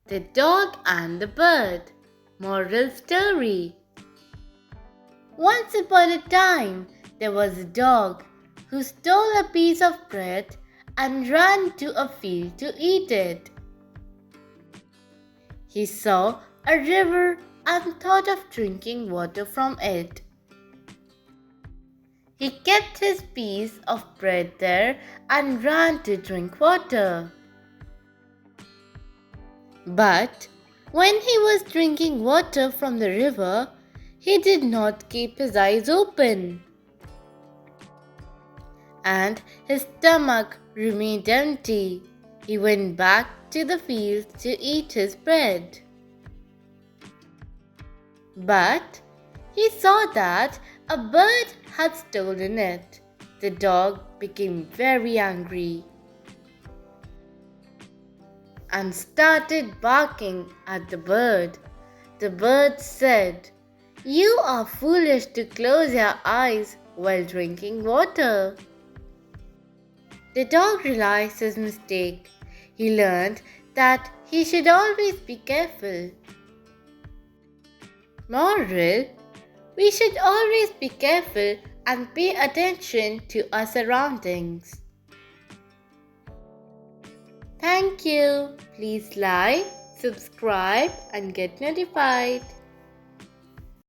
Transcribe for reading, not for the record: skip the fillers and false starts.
The Dog and the Bird. Moral story. Once upon a time, there was a dog who stole a piece of bread and ran to a field to eat it. He saw a river and thought of drinking water from it. He kept his piece of bread there and ran to drink water. But when he was drinking water from the river, he did not keep his eyes open, and his stomach remained empty. He went back to the field to eat his bread. But he saw that a bird had stolen it. The dog became very angry and started barking at the bird. The bird said, "You are foolish to close your eyes while drinking water." The dog realized his mistake. He learned that he should always be careful. Moral: we should always be careful and pay attention to our surroundings. Thank you. Please like, subscribe, and get notified.